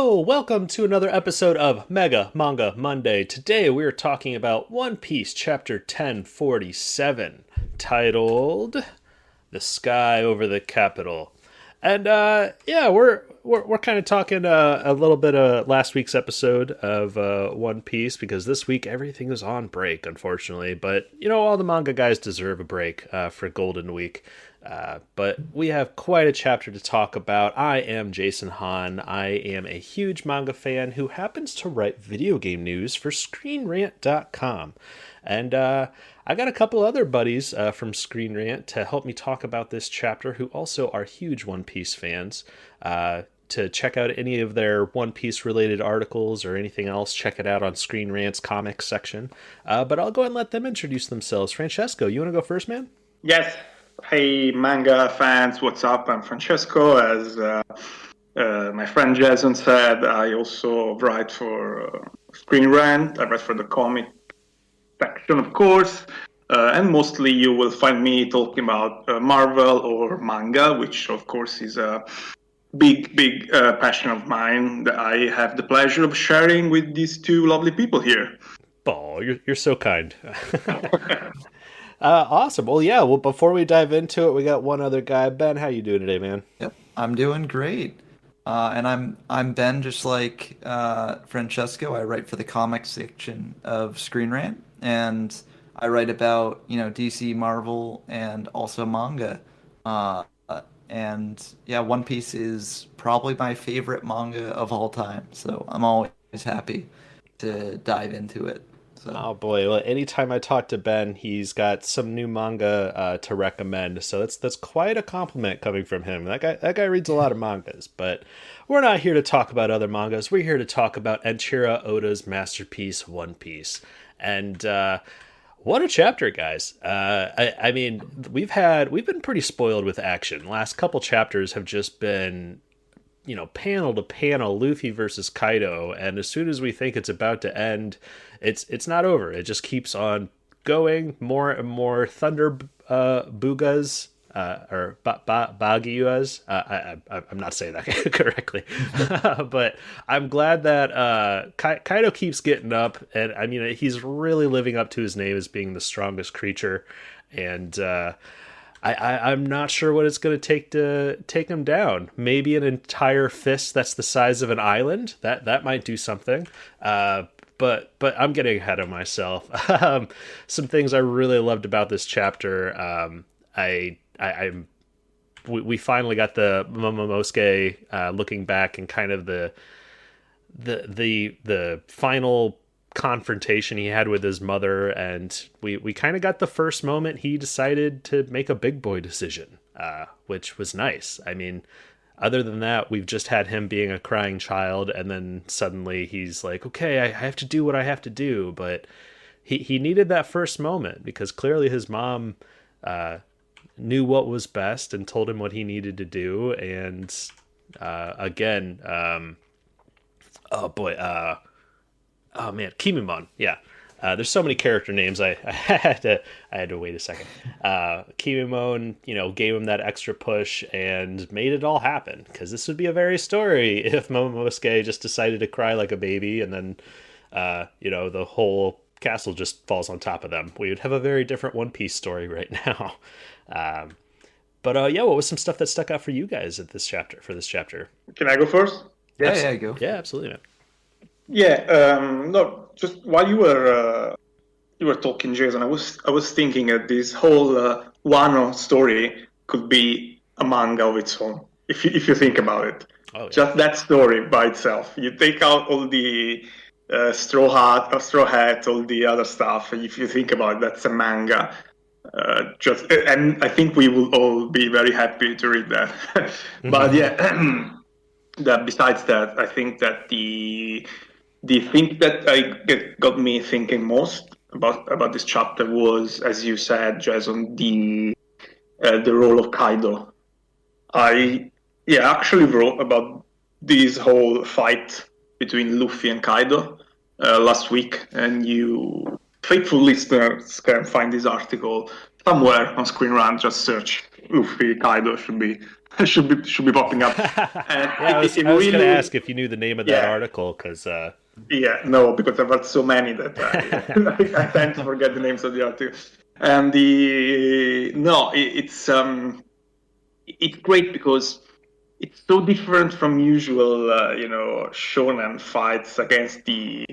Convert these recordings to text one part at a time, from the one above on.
Hello, welcome to another episode of Mega Manga Monday. Today we're talking about One Piece Chapter 1047, titled "The Sky Over the Capital." And we're kind of talking a little bit of last week's episode of One Piece because this week everything is on break, unfortunately. But all the manga guys deserve a break for Golden Week. But we have quite a chapter to talk about. I am Jason Hahn. I am a huge manga fan who happens to write video game news for ScreenRant.com. And I got a couple other buddies from Screen Rant to help me talk about this chapter who also are huge One Piece fans. To check out any of their One Piece related articles or anything else, check it out on Screen Rant's comics section. But I'll go and let them introduce themselves. Francesco, you want to go first, man? Yes. Hey, manga fans, what's up? I'm Francesco. As my friend Jason said, I also write for Screen Rant. I write for the comic section, of course. And mostly you will find me talking about Marvel or manga, which, of course, is a big passion of mine that I have the pleasure of sharing with these two lovely people here. Oh, you're so kind. Awesome. Well, before we dive into it, we got one other guy. Ben, how you doing today, man? Yep, I'm doing great. And I'm Ben, just like Francesco. I write for the comics section of Screen Rant, and I write about DC, Marvel, and also manga. And yeah, One Piece is probably my favorite manga of all time. So I'm always happy to dive into it. So. Oh boy! Well, anytime I talk to Ben, he's got some new manga to recommend. So that's quite a compliment coming from him. That guy reads a lot of mangas, but we're not here to talk about other mangas. We're here to talk about Eiichiro Oda's masterpiece, One Piece. And what a chapter, guys! I mean, we've been pretty spoiled with action. Last couple chapters have just been, panel to panel, Luffy versus Kaido, and as soon as we think it's about to end, it's not over. It just keeps on going. More and more thunder bugas or bagyuas. I'm not saying that correctly, but I'm glad that Kaido keeps getting up, and I mean he's really living up to his name as being the strongest creature, and I'm not sure what it's going to take him down. Maybe an entire fist that's the size of an island. That might do something. But I'm getting ahead of myself. Some things I really loved about this chapter. We finally got the Momonosuke looking back and kind of the final confrontation he had with his mother, and we kind of got the first moment he decided to make a big boy decision, which was nice. I mean, other than that, we've just had him being a crying child, and then suddenly he's like, okay, I have to do what I have to do. But he needed that first moment because clearly his mom knew what was best and told him what he needed to do. And again, Kimimon, yeah. There's so many character names. I had to wait a second. Kimimon, gave him that extra push and made it all happen. Because this would be a very story if Momonosuke just decided to cry like a baby and then, the whole castle just falls on top of them. We would have a very different One Piece story right now. What was some stuff that stuck out for you guys for this chapter? Can I go first? Yeah, go. Yeah, absolutely, man. Yeah, no, just while you were talking, Jason, I was thinking that this whole Wano story could be a manga of its own. If you think about it, Just that story by itself. You take out all the straw hat, all the other stuff. If you think about it, that's a manga. And I think we will all be very happy to read that. But yeah, besides that, I think that the thing that got me thinking most about this chapter was, as you said, Jason, the role of Kaido. I actually wrote about this whole fight between Luffy and Kaido last week, and you faithful listeners can find this article somewhere on Screen Rant. Just search Luffy, Kaido should be popping up. And Yeah, I was gonna ask if you knew the name of that yeah, article because yeah, no, because I've read so many that I tend to forget the names of the articles. And the no, it's great because it's so different from usual, shonen fights against the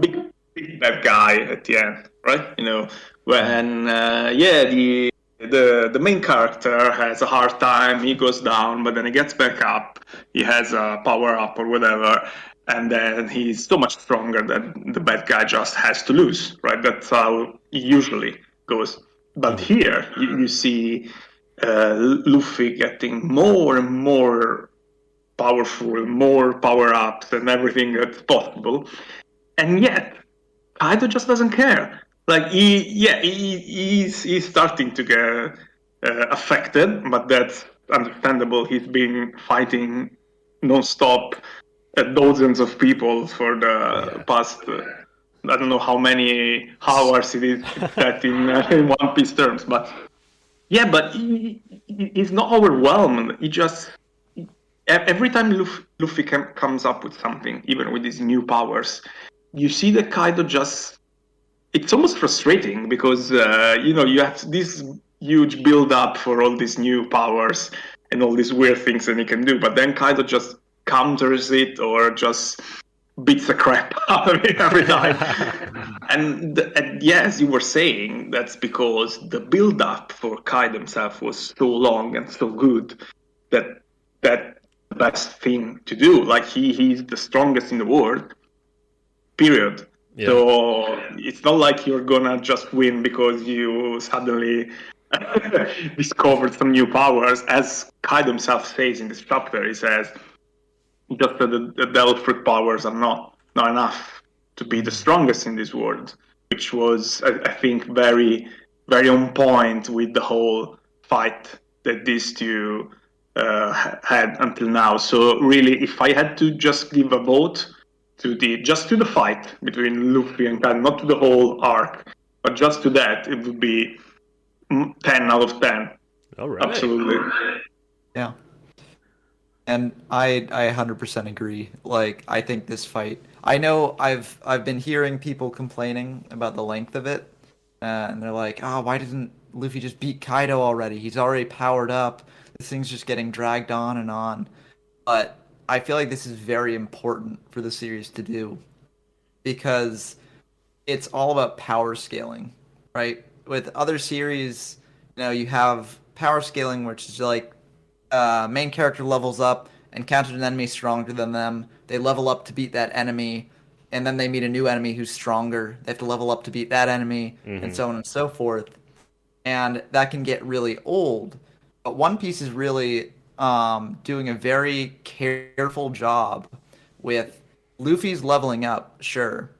big bad guy at the end, right? When the main character has a hard time, he goes down, but then he gets back up. He has a power up or whatever, and then he's so much stronger that the bad guy just has to lose, right? That's how it usually goes. But here you see Luffy getting more and more powerful, more power ups, and everything that's possible, and yet Kaido just doesn't care. Like he's starting to get affected, but that's understandable. He's been fighting non-stop dozens of people for the past. I don't know how many hours it is that in One Piece terms, but yeah, but he's not overwhelmed. He just every time Luffy comes up with something, even with his new powers, you see that Kaido just it's almost frustrating because you have this huge build up for all these new powers and all these weird things that he can do, but then Kaido just counters it or just beats the crap out of it every time. and yeah, as you were saying, that's because the build up for Kaido himself was so long and so good that that the best thing to do. Like he's the strongest in the world, period. yeah. So it's not like you're gonna just win because you suddenly discovered some new powers. As Kaido himself says in this chapter, he says just that the Devil Fruit powers are not enough to be the strongest in this world, which was I think very very on point with the whole fight that these two had until now. So really, if I had to just give a vote to the fight between Luffy and Kaido, not to the whole arc, but just to that, it would be 10 out of 10. All right. Absolutely. Yeah. And I 100% agree. Like, I think this fight, I know I've been hearing people complaining about the length of it, and they're like, "Oh, why didn't Luffy just beat Kaido already? He's already powered up. This thing's just getting dragged on and on." But I feel like this is very important for the series to do because it's all about power scaling, right? With other series, you have power scaling, which is like main character levels up, encounters an enemy stronger than them. They level up to beat that enemy, and then they meet a new enemy who's stronger. They have to level up to beat that enemy, and so on and so forth. And that can get really old. But One Piece is really doing a very careful job with Luffy's leveling up, sure,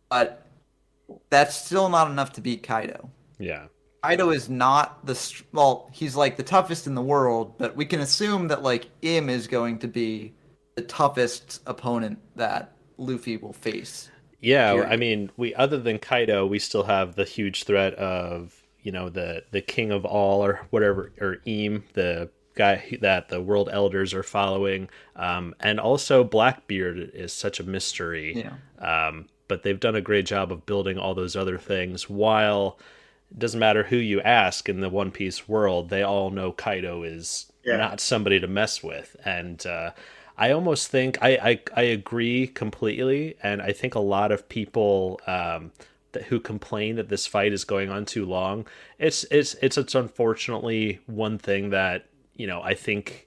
but that's still not enough to beat Kaido. Yeah. Kaido is not he's like the toughest in the world, but we can assume that like Im is going to be the toughest opponent that Luffy will face. Yeah, Period. I mean, we other than Kaido, we still have the huge threat of the king of all or whatever, or Im, the guy that the world elders are following, and also Blackbeard is such a mystery. Yeah. But they've done a great job of building all those other things while. It doesn't matter who you ask in the One Piece world, they all know Kaido is not somebody to mess with. And I almost think I agree completely, and I think a lot of people who complain that this fight is going on too long, it's unfortunately one thing that I think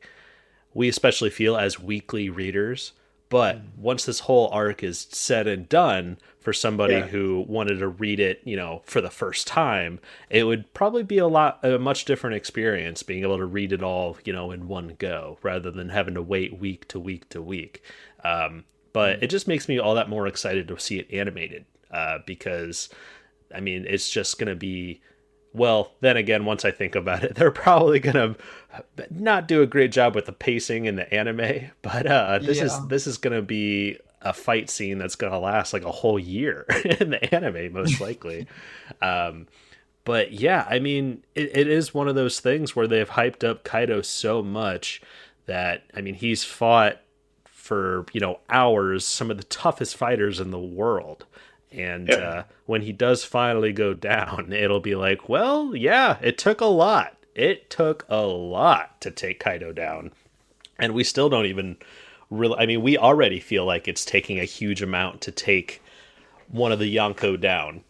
we especially feel as weekly readers. But once this whole arc is said and done, for somebody who wanted to read it, for the first time, it would probably be a much different experience being able to read it all, in one go, rather than having to wait week to week to week. But it just makes me all that more excited to see it animated, because, I mean, it's just going to be. Well, then again, once I think about it, they're probably gonna not do a great job with the pacing in the anime. But this is gonna be a fight scene that's gonna last like a whole year in the anime, most likely. But yeah, I mean, it is one of those things where they've hyped up Kaido so much that, I mean, he's fought for, hours some of the toughest fighters in the world. And Yeah. when he does finally go down, it'll be like, well, yeah, it took a lot. It took a lot to take Kaido down. And we still don't even really, I mean, we already feel like it's taking a huge amount to take one of the Yonko down.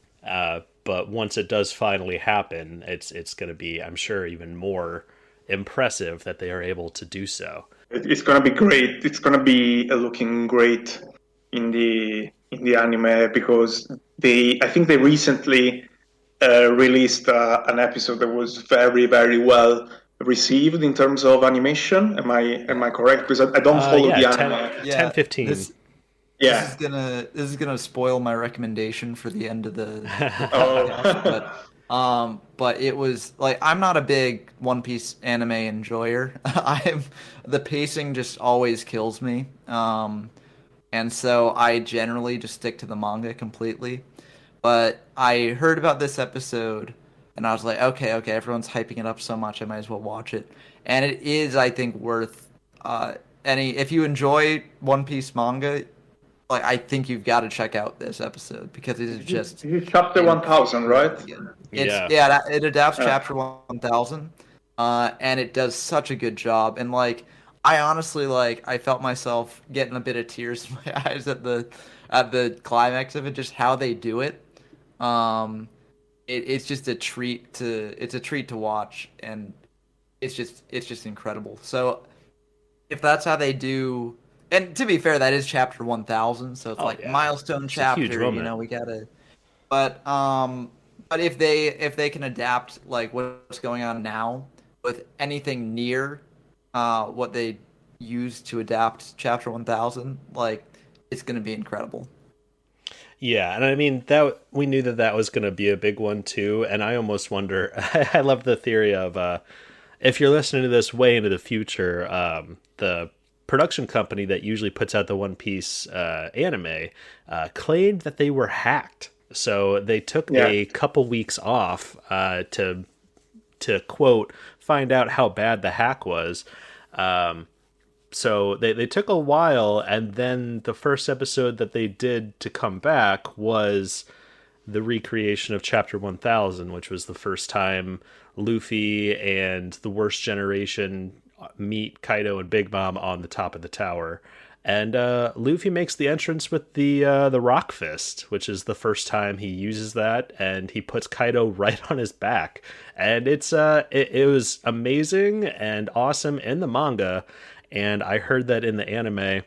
But once it does finally happen, it's going to be, I'm sure, even more impressive that they are able to do so. It's gonna be great. It's gonna be looking great in the anime because I think they recently released an episode that was very well received in terms of animation. Am I correct? Because I don't follow Yeah, the 10, anime. 10 15. This Yeah. is gonna spoil my recommendation for the end of the Oh. but it was like I'm not a big One Piece anime enjoyer. The pacing just always kills me. And so I generally just stick to the manga completely. But I heard about this episode and I was like, okay, everyone's hyping it up so much, I might as well watch it. And it is, I think, worth if you enjoy One Piece manga, like I think you've got to check out this episode because it is just Chapter 1000, right? It adapts chapter 1000, and it does such a good job. And like I honestly I felt myself getting a bit of tears in my eyes at the climax of it, just how they do it. It's just a treat to watch, and it's just incredible. So if that's how they do. And to be fair, that is chapter 1000, so it's milestone It's chapter. a huge moment. We gotta. But if they can adapt like what's going on now with anything near what they used to adapt chapter 1000, like it's gonna be incredible. Yeah, and I mean that we knew that was going to be a big one too, and I almost wonder. I love the theory of if you're listening to this way into the future, the production company that usually puts out the One Piece anime claimed that they were hacked. So they took a couple weeks off to quote find out how bad the hack was. So they took a while, and then the first episode that they did to come back was the recreation of Chapter 1000, which was the first time Luffy and the Worst Generation meet Kaido and Big Mom on the top of the tower. And Luffy makes the entrance with the Rock Fist, which is the first time he uses that, and he puts Kaido right on his back. And it was amazing and awesome in the manga. And I heard that in the anime,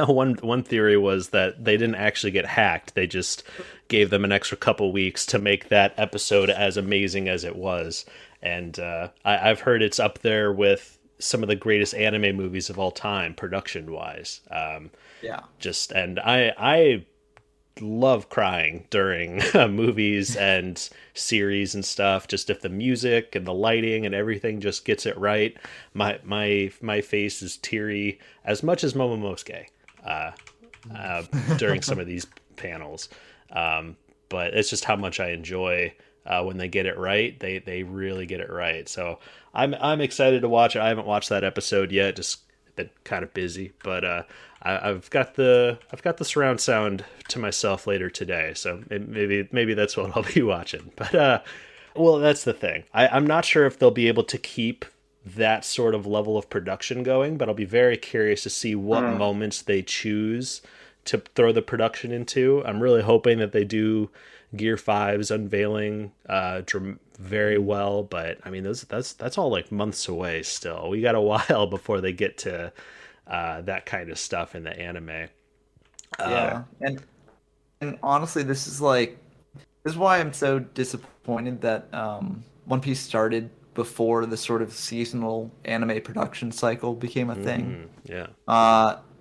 one theory was that they didn't actually get hacked. They just gave them an extra couple weeks to make that episode as amazing as it was. And I've heard it's up there with some of the greatest anime movies of all time, production-wise. And I love crying during movies and series and stuff. Just if the music and the lighting and everything just gets it right, my face is teary as much as Momonosuke during some of these panels. But it's just how much I enjoy when they get it right. They really get it right. So I'm excited to watch it. I haven't watched that episode yet. Just been kind of busy, but I've got the surround sound to myself later today, so maybe that's what I'll be watching. But well, that's the thing. I'm not sure if they'll be able to keep that sort of level of production going, but I'll be very curious to see what moments they choose to throw the production into. I'm really hoping that they do Gear 5's unveiling very well, but I mean that's all like months away still. We got a while before they get to that kind of stuff in the anime. And honestly, this is why I'm so disappointed that One Piece started before the sort of seasonal anime production cycle became a thing.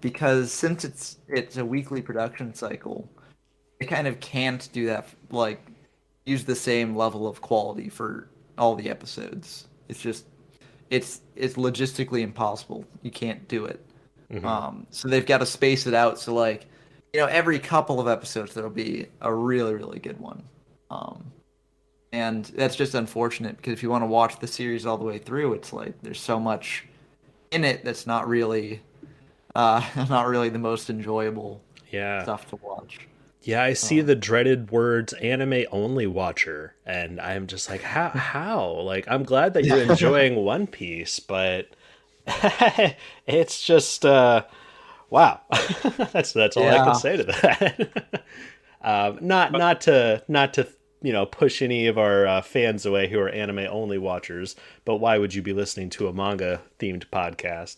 Because since it's a weekly production cycle, they kind of can't do that, like use the same level of quality for all the episodes. It's just it's logistically impossible. You can't do it. So they've got to space it out. So like, every couple of episodes there'll be a really, really good one. And that's just unfortunate because if you want to watch the series all the way through, it's like there's so much in it that's not really not really the most enjoyable Yeah. stuff to watch. Yeah, I see the dreaded words anime only watcher, and I'm just like, how? Like, I'm glad that you're enjoying One Piece, but it's just wow. That's all I can Yeah. say to that. Not to push any of our fans away who are anime only watchers, but why would you be listening to a manga themed podcast?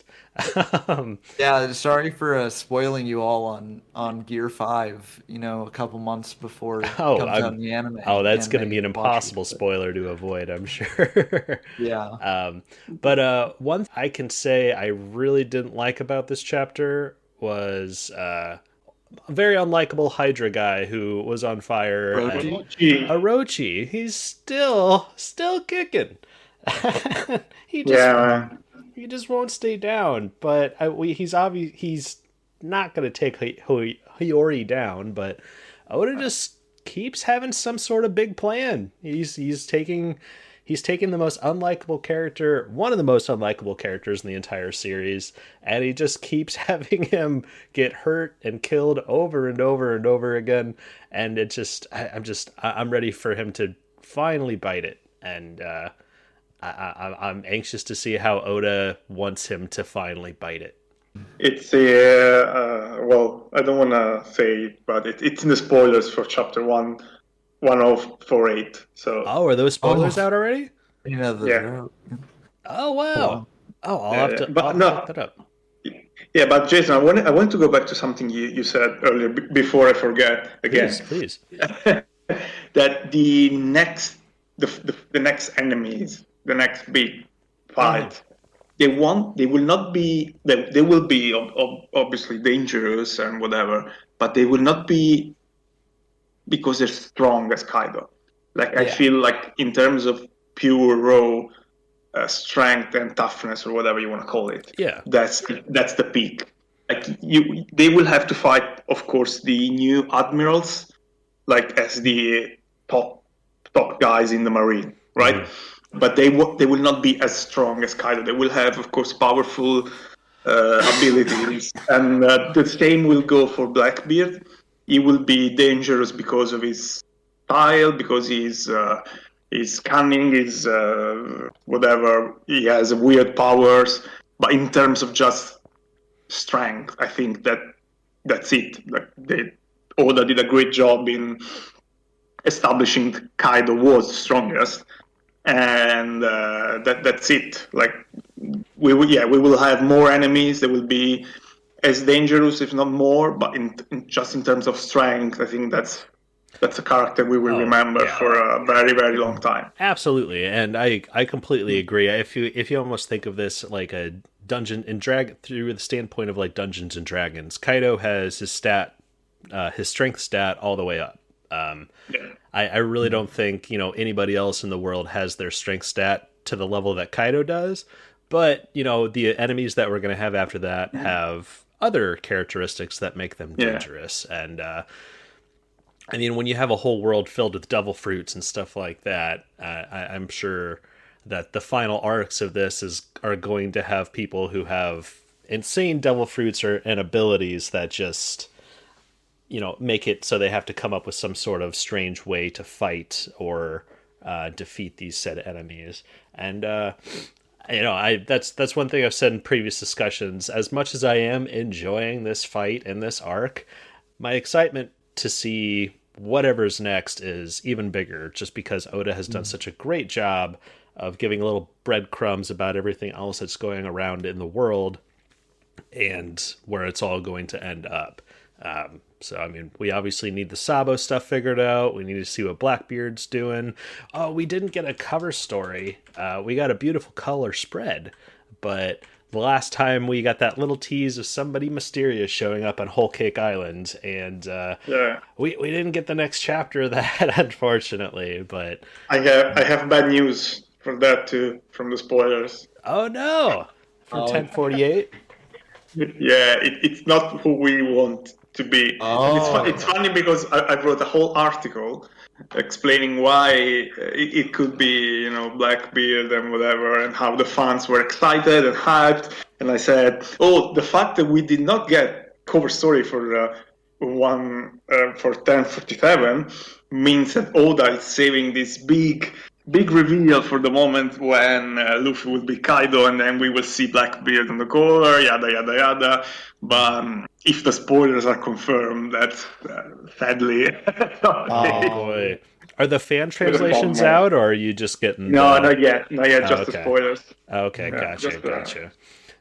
Yeah, sorry for spoiling you all on Gear 5, a couple months before it Oh, comes out I'm. in the Oh, that's going to be anime an watchers. impossible But spoiler to avoid, I'm sure. yeah. But one thing I can say I really didn't like about this chapter was a very unlikable Hydra guy who was on fire, and Orochi? Orochi. Orochi. He's still kicking. he just Yeah, man. he just won't stay down. But he's obvious he's not going to take Hiyori down. But Oda just keeps having some sort of big plan. He's taking the most unlikable character, one of the most unlikable characters in the entire series, and he just keeps having him get hurt and killed over and over and over again. And I'm ready for him to finally bite it. And I'm anxious to see how Oda wants him to finally bite it. It's a well, I don't want to say it, but it's in the spoilers for chapter 1048. So Oh, are those spoilers Oh, out already? yeah, Oh wow. Oh, I'll have yeah. to But look no, that up. yeah. But Jason, I want to go back to something you said earlier before I forget Please, again. please. That the next enemies, the next big fight, they will not be they will be obviously dangerous and whatever, but they will not be because they're strong as Kaido. Like I yeah. feel like in terms of pure raw strength and toughness or whatever you want to call it, Yeah. that's the peak. Like they will have to fight, of course, the new admirals, like as the top guys in the marine, right? Mm-hmm. But they will not be as strong as Kaido. They will have, of course, powerful abilities, and the same will go for Blackbeard. He will be dangerous because of his style, because he's cunning, he's whatever. He has weird powers, but in terms of just strength, I think that's it. Like Oda did a great job in establishing Kaido was strongest, and that's it. Like we will have more enemies. They will be as dangerous, if not more. But just in terms of strength, I think that's a character we will Oh, remember yeah. for a very very long time. Absolutely, and I completely agree. If you almost think of this like a dungeon and drag through the standpoint of like Dungeons and Dragons, Kaido has his strength stat all the way up. Yeah. I really don't think anybody else in the world has their strength stat to the level that Kaido does. But the enemies that we're going to have after that have other characteristics that make them dangerous. And I mean, when you have a whole world filled with devil fruits and stuff like that, I'm sure that the final arcs of this are going to have people who have insane devil fruits and abilities that just make it so they have to come up with some sort of strange way to fight or defeat these said enemies. And that's one thing I've said in previous discussions. As much as I am enjoying this fight and this arc, my excitement to see whatever's next is even bigger, just because Oda has done such a great job of giving little breadcrumbs about everything else that's going around in the world and where it's all going to end up. So, I mean, we obviously need the Sabo stuff figured out. We need to see what Blackbeard's doing. Oh, we didn't get a cover story. We got a beautiful color spread. But the last time we got that little tease of somebody mysterious showing up on Whole Cake Island. And we didn't get the next chapter of that, unfortunately. But I have bad news for that too, from the spoilers. oh no! From Oh, 1048? Yeah, it's not who we want to be. And it's Oh, funny because I wrote a whole article explaining why it could be, Blackbeard and whatever, and how the fans were excited and hyped. And I said, oh, the fact that we did not get cover story for 1047 means that Oda is saving this big reveal for the moment when Luffy will be Kaido, and then we will see Blackbeard on the cover, yada yada yada. But if the spoilers are confirmed, that's sadly Oh okay. boy. Are the fan Bit of a translations bummer. out, or are you just getting No, the... not yet, Oh, just the okay. spoilers. Okay, Yeah, gotcha, gotcha.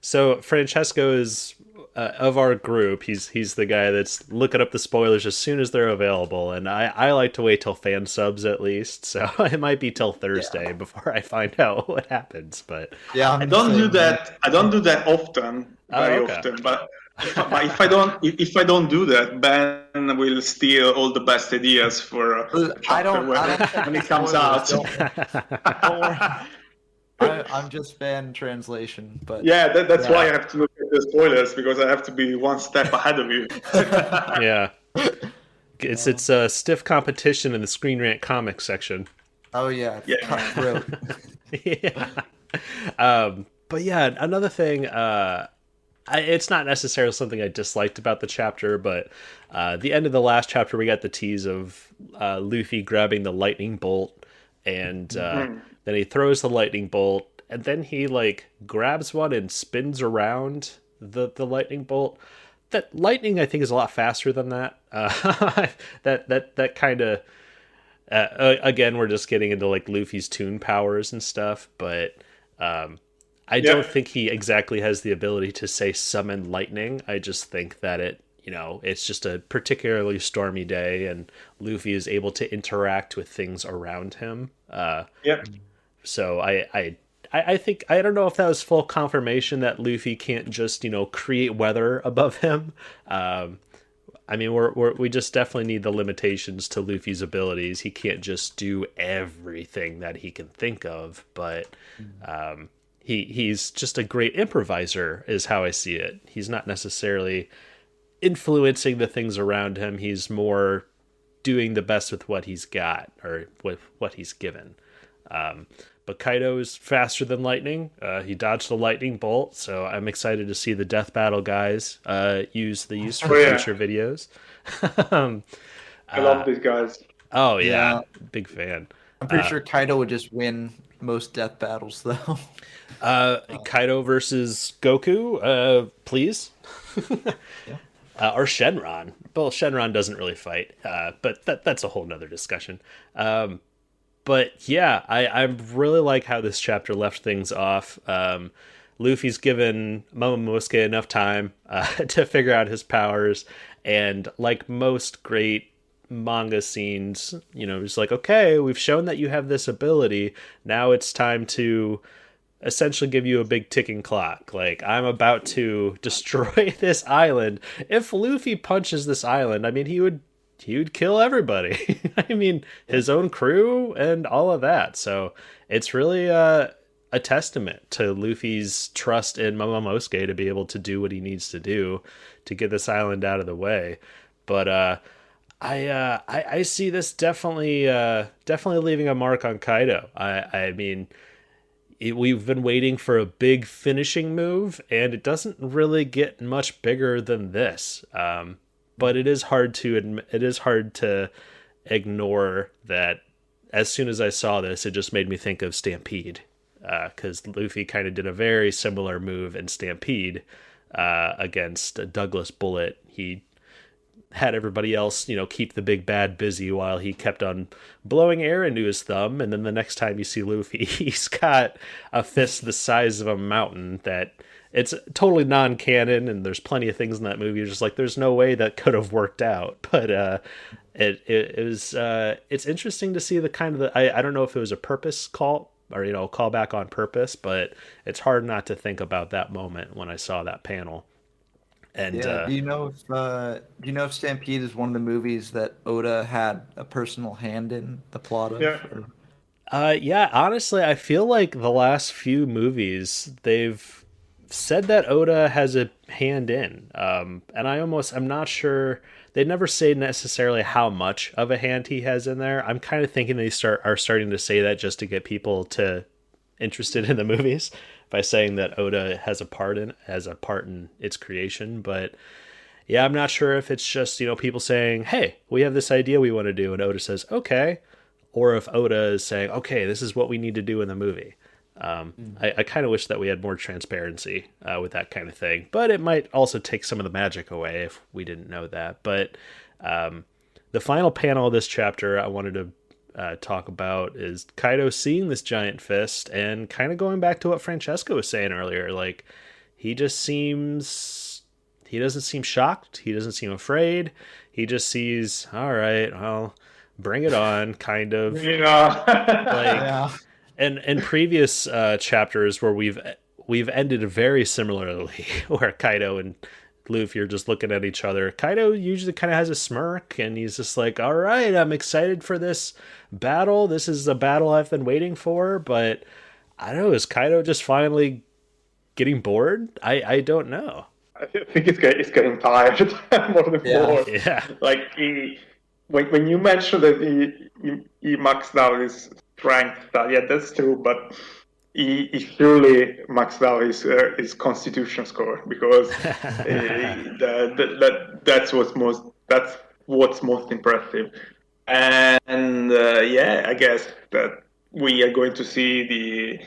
So Francesco is of our group. He's the guy that's looking up the spoilers as soon as they're available, and I like to wait till fan subs at least. So it might be till Thursday before I find out what happens. But yeah, I I'm the don't do same way. that. I don't do that often, oh, very okay. often. But if I don't do that, Ben will steal all the best ideas for the I chapter don't check when the it comes spoilers. out. Don't worry. I'm just fan translation, but Yeah, that's why I yeah. have to look at the spoilers, because I have to be one step ahead of you. Yeah, it's a stiff competition in the Screen Rant comic section. Oh yeah, Yeah. cutthroat. Yeah. But yeah, another thing. It's not necessarily something I disliked about the chapter, but the end of the last chapter, we got the tease of Luffy grabbing the lightning bolt, and then he throws the lightning bolt, and then he like grabs one and spins around the lightning bolt. That lightning, I think, is a lot faster than that. That kind of again, we're just getting into like Luffy's toon powers and stuff, but I don't think he exactly has the ability to say summon lightning. I just think that it's just a particularly stormy day, and Luffy is able to interact with things around him. Yeah. So I think, I don't know if that was full confirmation that Luffy can't just create weather above him. I mean, we just definitely need the limitations to Luffy's abilities. He can't just do everything that he can think of, but he's just a great improviser, is how I see it. He's not necessarily influencing the things around him. He's more doing the best with what he's got, or with what he's given. But Kaido is faster than lightning. He dodged the lightning bolt, so I'm excited to see the Death Battle guys use these for future videos. I love these guys. Oh yeah, big fan. I'm pretty sure Kaido would just win most death battles, though. Kaido versus Goku, please. Or Shenron. Well, Shenron doesn't really fight, but that's a whole nother discussion. But yeah, I really like how this chapter left things off. Luffy's given Momonosuke enough time to figure out his powers, and like most great manga scenes, it's like, okay, we've shown that you have this ability. Now it's time to essentially give you a big ticking clock. Like, I'm about to destroy this island. If Luffy punches this island, I mean, he would kill everybody. I mean, his own crew and all of that. So it's really a testament to Luffy's trust in Momonosuke to be able to do what he needs to do to get this island out of the way. But I see this definitely leaving a mark on Kaido. I mean, we've been waiting for a big finishing move, and it doesn't really get much bigger than this. But it is hard to ignore that. As soon as I saw this, it just made me think of Stampede, because Luffy kind of did a very similar move in Stampede against Douglas Bullet. He had everybody else, keep the big bad busy while he kept on blowing air into his thumb. And then the next time you see Luffy, he's got a fist the size of a mountain that it's totally non-canon. And there's plenty of things in that movie. You're just like, there's no way that could have worked out. But it was it's interesting to see the kind of I don't know if it was a purpose call or call back on purpose, but it's hard not to think about that moment when I saw that panel. And do you know if Stampede is one of the movies that Oda had a personal hand in the plot of? Yeah. Yeah, honestly, I feel like the last few movies, they've said that Oda has a hand in, and I'm not sure. They never say necessarily how much of a hand he has in there. I'm kind of thinking are starting to say that just to get people to interested in the movies by saying that Oda has a part in its creation. But yeah, I'm not sure if it's just people saying, "Hey, we have this idea we want to do," and Oda says, "Okay," or if Oda is saying, "Okay, this is what we need to do in the movie." I kind of wish that we had more transparency with that kind of thing, but it might also take some of the magic away if we didn't know that. But the final panel of this chapter I wanted to talk about is Kaido seeing this giant fist and kind of going back to what Francesco was saying earlier. Like, he doesn't seem shocked. He doesn't seem afraid. He just sees, all right, well, bring it on, kind of. Yeah. Like, Yeah. and in previous chapters where we've ended very similarly, where Kaido and Luffy are just looking at each other. Kaido usually kind of has a smirk, and he's just like, "All right, I'm excited for this battle. This is the battle I've been waiting for." But I don't know, is Kaido just finally getting bored? I don't know. I think it's getting tired more than bored. Yeah. Like when you mentioned that he maxed out his strength, yeah, that's true. But he surely maxed out his constitution score, because that's what's most impressive. And yeah, I guess that we are going to see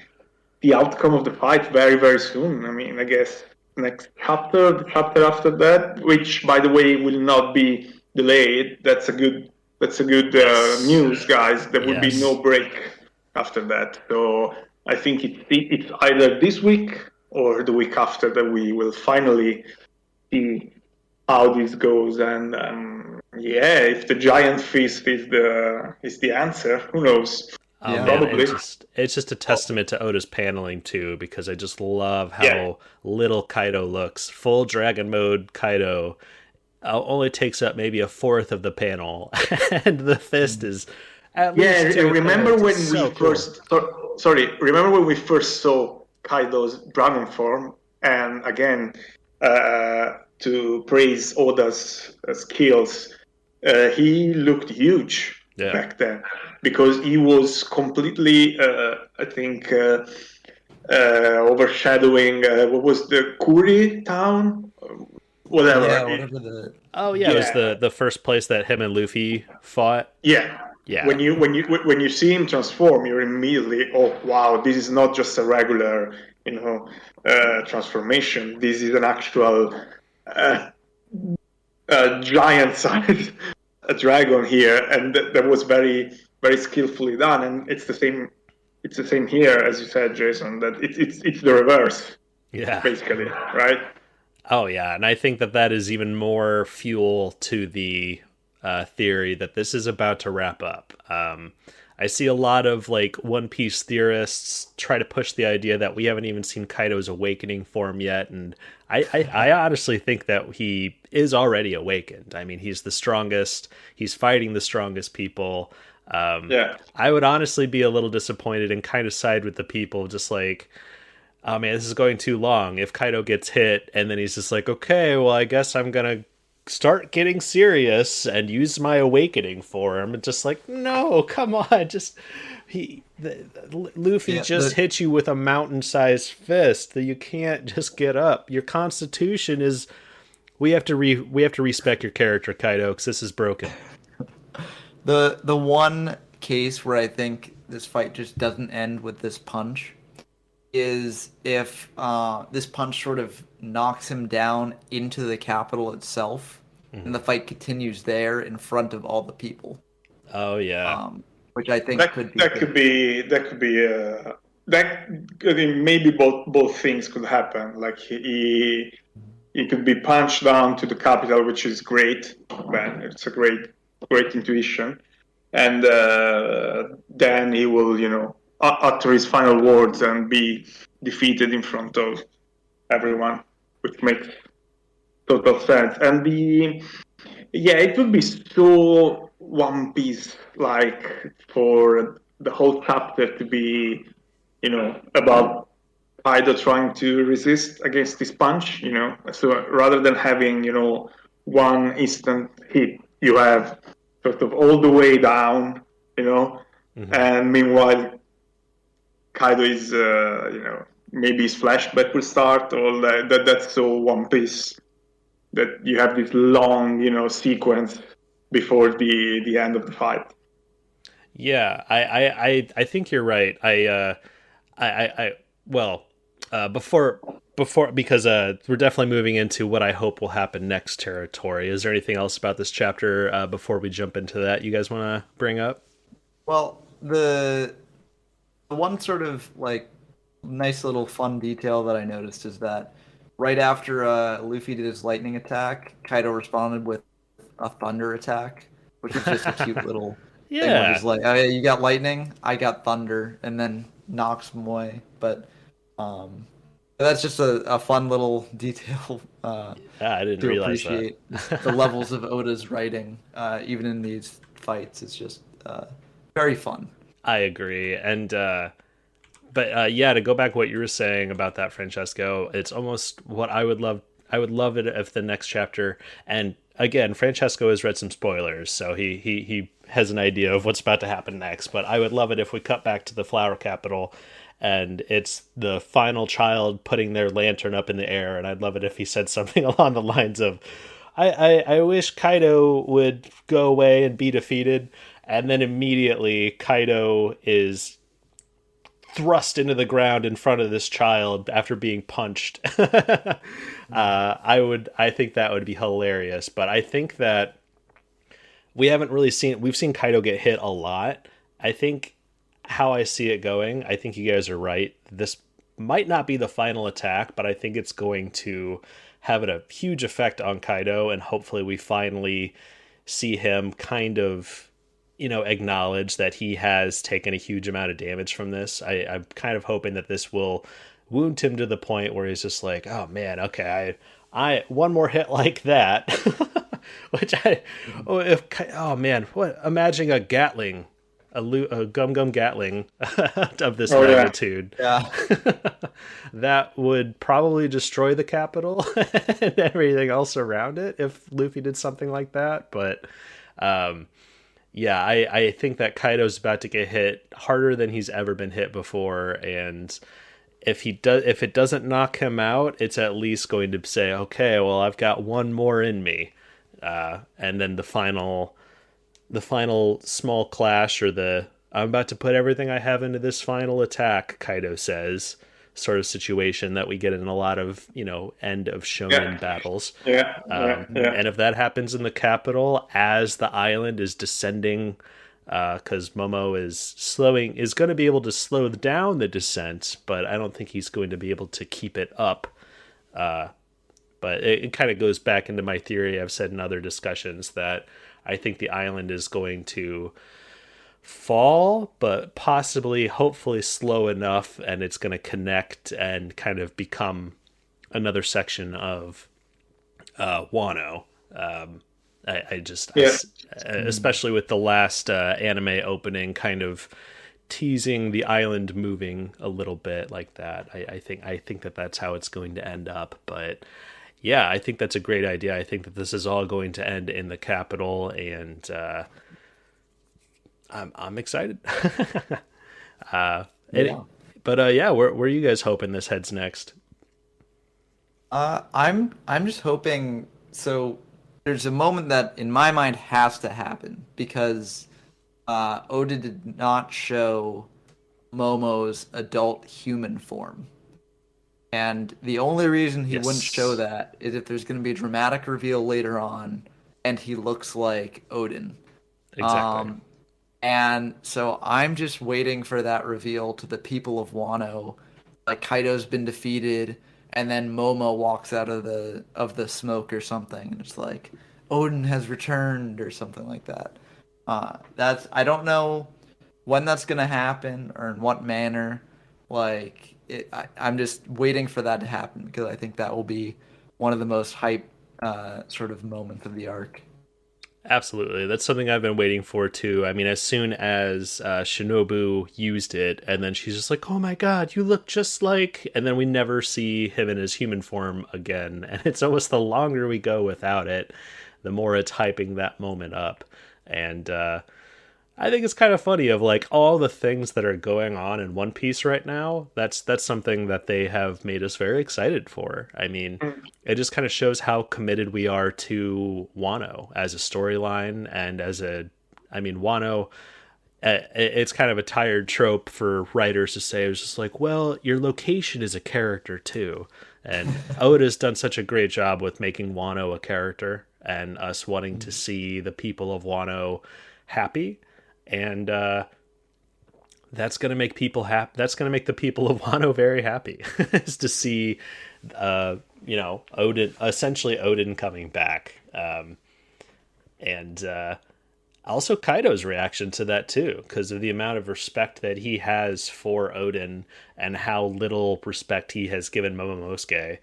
the outcome of the fight very, very soon. I mean, I guess next chapter, the chapter after that, which by the way will not be delayed. That's a good news, guys. There will be no break after that. So I think it's either this week or the week after that we will finally see how this goes. And yeah, if the giant fist is the answer, who knows? Oh Yeah. man, Probably. it's just a testament to Oda's paneling too, because I just love how little Kaido looks. Full dragon mode Kaido only takes up maybe a fourth of the panel, and the fist is at least remember when remember when we first saw Kaido's dragon form, and again, to praise Oda's skills, he looked huge back then, because he was completely, I think, overshadowing what was the Kuri town, whatever. Yeah, whatever the. it was the first place that him and Luffy fought. Yeah. Yeah. When you see him transform, you're immediately, oh wow, this is not just a regular, transformation. This is an actual giant size dragon here, and that was very, very skillfully done. And it's the same. It's the same here, as you said, Jason. That it's the reverse. Yeah. Basically, right? Oh yeah, and I think that is even more fuel to the theory that this is about to wrap up. I see a lot of like One Piece theorists try to push the idea that we haven't even seen Kaido's awakening form yet, and I honestly think that he is already awakened. I mean, he's the strongest. He's fighting the strongest people. I would honestly be a little disappointed and kind of side with the people, just like, oh man, this is going too long. If Kaido gets hit and then he's just like, okay, well, I guess I'm gonna start getting serious and use my awakening form. And just like, no, come on, Luffy hit you with a mountain-sized fist. That you can't just get up. Your constitution is. We have to respect your character, Kaido, because this is broken. The one case where I think this fight just doesn't end with this punch is if this punch sort of knocks him down into the capital itself, and the fight continues there in front of all the people. Oh yeah, which I think could be maybe both things could happen. Like he could be punched down to the capital, which is great. Man, it's a great intuition, and then he will utter his final words and be defeated in front of everyone, which makes total sense. And it would be so One Piece like for the whole chapter to be about Kaido trying to resist against this punch, So rather than having, one instant hit, you have sort of all the way down, Hmm. and meanwhile Kaido is, maybe his flashback will start, or that's so One Piece that you have this long, sequence before the end of the fight. Yeah, I think you're right. I well, before because we're definitely moving into what I hope will happen next territory. Is there anything else about this chapter before we jump into that you guys want to bring up? Well, the one sort of like nice little fun detail that I noticed is that right after Luffy did his lightning attack, Kaido responded with a thunder attack, which is just a cute little thing where Yeah, he's like, "Oh yeah, you got lightning, I got thunder," and then knocks him away. But um, that's just a fun little detail I didn't to realize that. appreciate just the levels of Oda's writing, even in these fights. It's just very fun. I agree, and but yeah, to go back what you were saying about that, Francesco, it's almost what I would love. I would love it if the next chapter, and again, Francesco has read some spoilers, so he has an idea of what's about to happen next. But I would love it if we cut back to the Flower Capital, and it's the final child putting their lantern up in the air, and I'd love it if he said something along the lines of, I wish Kaido would go away and be defeated. And then immediately Kaido is thrust into the ground in front of this child after being punched. I think that would be hilarious, but I think that we've seen Kaido get hit a lot. I think how I see it going, I think you guys are right. This might not be the final attack, but I think it's going to have a huge effect on Kaido, and hopefully we finally see him kind of, acknowledge that he has taken a huge amount of damage from this. I'm kind of hoping that this will wound him to the point where he's just like, oh man, okay, I one more hit like that, which oh man, what? Imagine a Gatling, a Gum Gum Gatling of this Oh yeah, magnitude. Yeah. That would probably destroy the capital and everything else around it if Luffy did something like that. But yeah, I think that Kaido's about to get hit harder than he's ever been hit before, and if it doesn't knock him out, it's at least going to say, okay, well, I've got one more in me, and then the final small clash, or the I'm about to put everything I have into this final attack, Kaido says, sort of situation that we get in a lot of end of shonen yeah, battles. yeah. And if that happens in the capital as the island is descending, because Momo is going to be able to slow down the descent, but I don't think he's going to be able to keep it up. But it kind of goes back into my theory I've said in other discussions that I think the island is going to fall, but possibly, hopefully, slow enough, and it's going to connect and kind of become another section of Wano. Yeah. Especially with the last anime opening, kind of teasing the island moving a little bit like that. I think that that's how it's going to end up. But yeah, I think that's a great idea. I think that this is all going to end in the capital, and I'm excited. uh, it, Yeah. but yeah, where are you guys hoping this heads next? I'm just hoping. So there's a moment that in my mind has to happen because Oda did not show Momo's adult human form, and the only reason he wouldn't show Yes, that is if there's going to be a dramatic reveal later on, and he looks like Odin. exactly. Um, and so I'm just waiting for that reveal to the people of Wano. Like Kaido's been defeated, and then Momo walks out of the smoke or something, and it's like Odin has returned or something like that. That's I don't know when that's gonna happen or in what manner. I'm just waiting for that to happen because I think that will be one of the most hype sort of moments of the arc. Absolutely. That's something I've been waiting for too. I mean, as soon as Shinobu used it, and then she's just like, oh my god, you look just like. And then we never see him in his human form again. And it's almost the longer we go without it, the more it's hyping that moment up. And I think it's kind of funny of like all the things that are going on in One Piece right now. That's something that they have made us very excited for. I mean, it just kind of shows how committed we are to Wano as a storyline and as a I mean, Wano it's kind of a tired trope for writers to say. It was just like, well, your location is a character too. And Oda's done such a great job with making Wano a character and us wanting to see the people of Wano happy. And that's going to make people happy. That's going to make the people of Wano very happy is to see, Odin, essentially Odin coming back. And also Kaido's reaction to that too, because of the amount of respect that he has for Odin and how little respect he has given Momonosuke.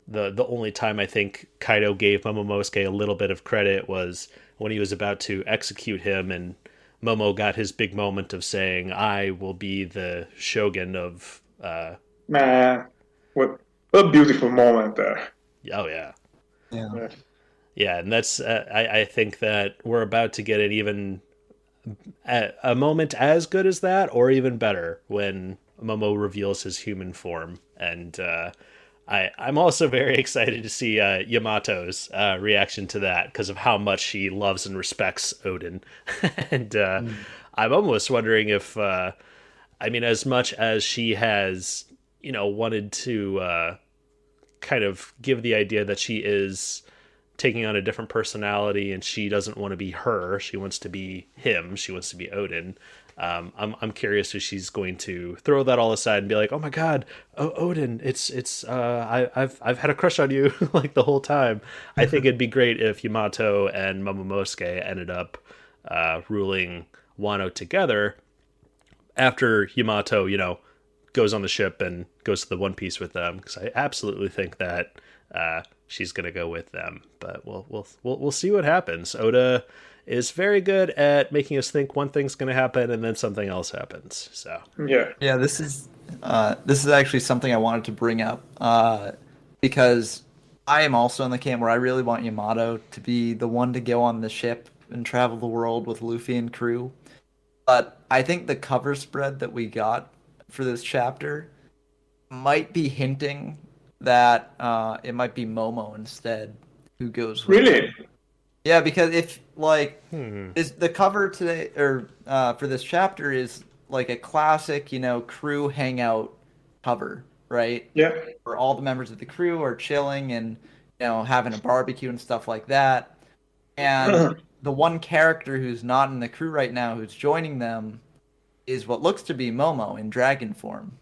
The only time I think Kaido gave Momonosuke a little bit of credit was when he was about to execute him, and Momo got his big moment of saying, "I will be the shogun of." Man, what a beautiful moment there. Oh yeah, Yeah. yeah, and that's I think that we're about to get an even a moment as good as that, or even better, when Momo reveals his human form, and I'm also very excited to see Yamato's reaction to that because of how much she loves and respects Odin, and I'm almost wondering if, I mean, as much as she has, wanted to kind of give the idea that she is taking on a different personality and she doesn't want to be her, she wants to be him, she wants to be Odin. I'm curious if she's going to throw that all aside and be like, "Oh my God, Odin! I've had a crush on you like the whole time." I think it'd be great if Yamato and Momonosuke ended up ruling Wano together after Yamato, goes on the ship and goes to the One Piece with them. Because I absolutely think that she's gonna go with them. But we'll see what happens. Oda is very good at making us think one thing's going to happen and then something else happens. So yeah, this is actually something I wanted to bring up because I am also in the camp where I really want Yamato to be the one to go on the ship and travel the world with Luffy and crew. But I think the cover spread that we got for this chapter might be hinting that it might be Momo instead who goes with Really? him. Yeah, because if is the cover today or for this chapter is like a classic, crew hangout cover, right? Yeah. Where all the members of the crew are chilling and having a barbecue and stuff like that. And the one character who's not in the crew right now, who's joining them, is what looks to be Momo in dragon form.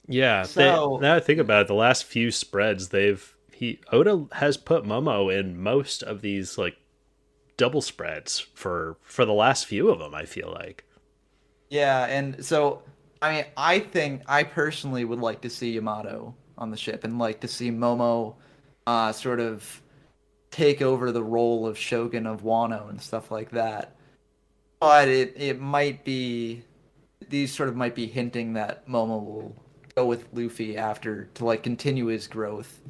Yeah, So now I think about it, the last few spreads Oda has put Momo in most of these like double spreads for the last few of them, I feel like. yeah, and so I mean, I personally would like to see Yamato on the ship and like to see Momo sort of take over the role of Shogun of Wano and stuff like that. But it might be these sort of might be hinting that Momo will go with Luffy after to like continue his growth.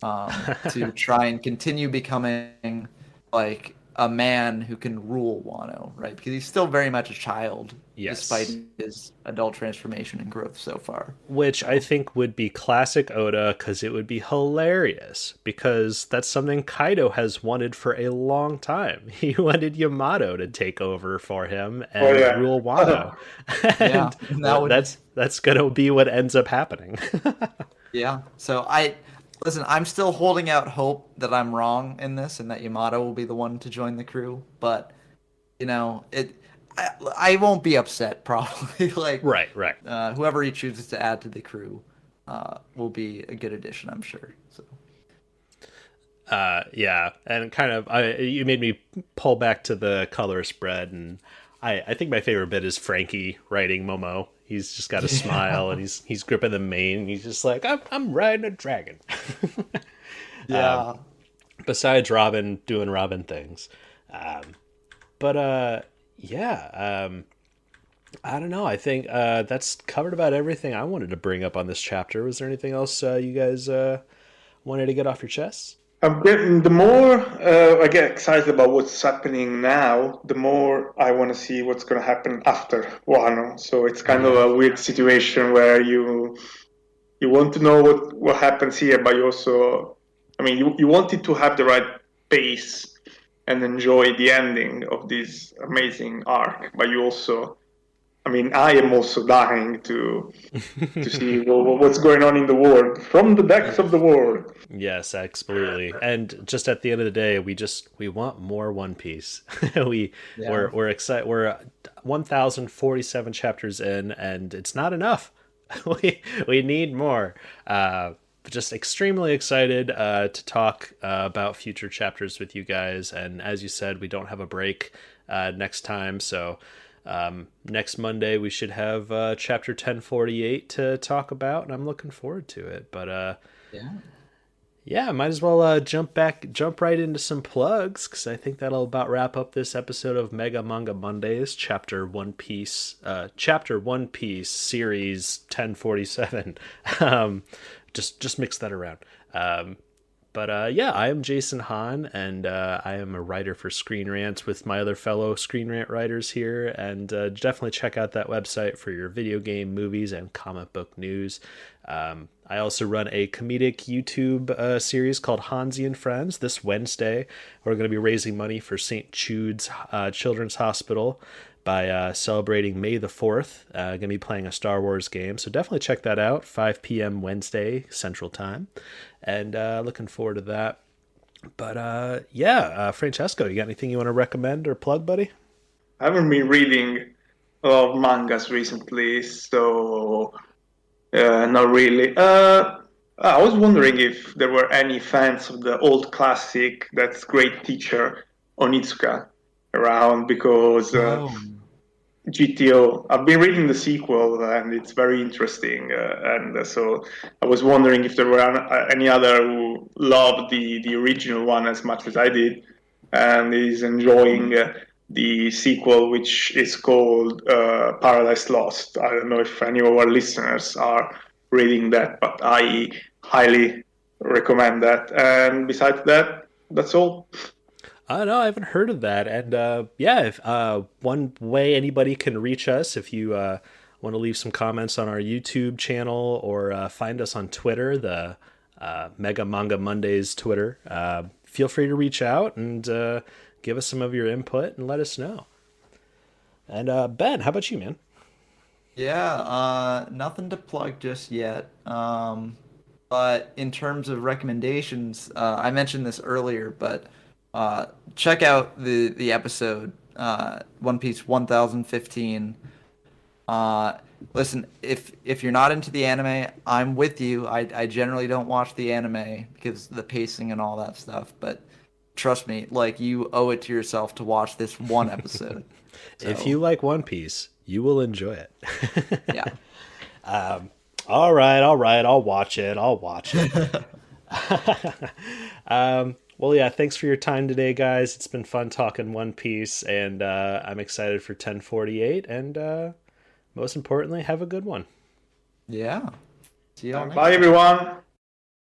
To try and continue becoming like a man who can rule Wano, right? Because he's still very much a child, Yes. despite his adult transformation and growth so far. Which I think would be classic Oda because it would be hilarious because that's something Kaido has wanted for a long time. He wanted Yamato to take over for him and rule Wano. Yeah, that's going to be what ends up happening. Yeah. So listen, I'm still holding out hope that I'm wrong in this and that Yamato will be the one to join the crew, but I won't be upset probably. Like Right. Whoever he chooses to add to the crew will be a good addition, I'm sure. So yeah, and kind of you made me pull back to the color spread, and I think my favorite bit is Frankie writing Momo. He's just got a smile and he's gripping the mane. And he's just like, I'm riding a dragon. yeah. besides Robin doing Robin things. But yeah, I don't know. I think that's covered about everything I wanted to bring up on this chapter. Was there anything else you guys wanted to get off your chests? I'm getting the more I get excited about what's happening now, the more I want to see what's going to happen after Wano. So it's kind of Yeah. a weird situation where you want to know what happens here, but you also, I mean, you want it to have the right pace and enjoy the ending of this amazing arc, but you also, I mean, I am also dying to see what's going on in the world from the depths of the world. Yes, absolutely. And just at the end of the day, we want more One Piece. we Yeah. we're excited. We're 1047 chapters in, and it's not enough. We need more. Just extremely excited to talk about future chapters with you guys. And as you said, we don't have a break next time, so next Monday we should have chapter 1048 to talk about, and I'm looking forward to it. But Yeah. yeah, might as well jump right into some plugs, because I think that'll about wrap up this episode of Mega Manga Mondays, chapter One Piece series 1047. Just mix that around. But yeah, I am Jason Hahn, and I am a writer for Screen Rant with my other fellow Screen Rant writers here. And definitely check out that website for your video game, movies, and comic book news. I also run a comedic YouTube series called Honzy and Friends. This Wednesday, we're going to be raising money for St. Jude's Children's Hospital by celebrating May the 4th. Going to be playing a Star Wars game, so definitely check that out, 5 p.m. Wednesday Central Time. And looking forward to that. But yeah, Francesco, you got anything you want to recommend or plug, buddy? I haven't been reading a lot of mangas recently, so not really. I was wondering if there were any fans of the old classic, That's Great Teacher, Onitsuka, around, because Oh. GTO. I've been reading the sequel and it's very interesting, and so I was wondering if there were any other who loved the original one as much as I did, and is enjoying the sequel, which is called Paradise Lost. I don't know if any of our listeners are reading that, but I highly recommend that. And besides that, that's all. No, I haven't heard of that. And yeah, if one way anybody can reach us, if you want to leave some comments on our YouTube channel or find us on Twitter, the Mega Manga Mondays Twitter, feel free to reach out and give us some of your input and let us know. And Ben, how about you, man? Yeah, nothing to plug just yet. But in terms of recommendations, I mentioned this earlier, but check out the episode One Piece 1015. Listen, if you're not into the anime, I'm with you. I generally don't watch the anime because of the pacing and all that stuff, but trust me, like you owe it to yourself to watch this one episode. If you like One Piece, you will enjoy it. Yeah. All right, I'll watch it. Well, yeah, thanks for your time today, guys. It's been fun talking One Piece, and I'm excited for 1048. And most importantly, have a good one. Yeah. See y'all next Bye, time. everyone.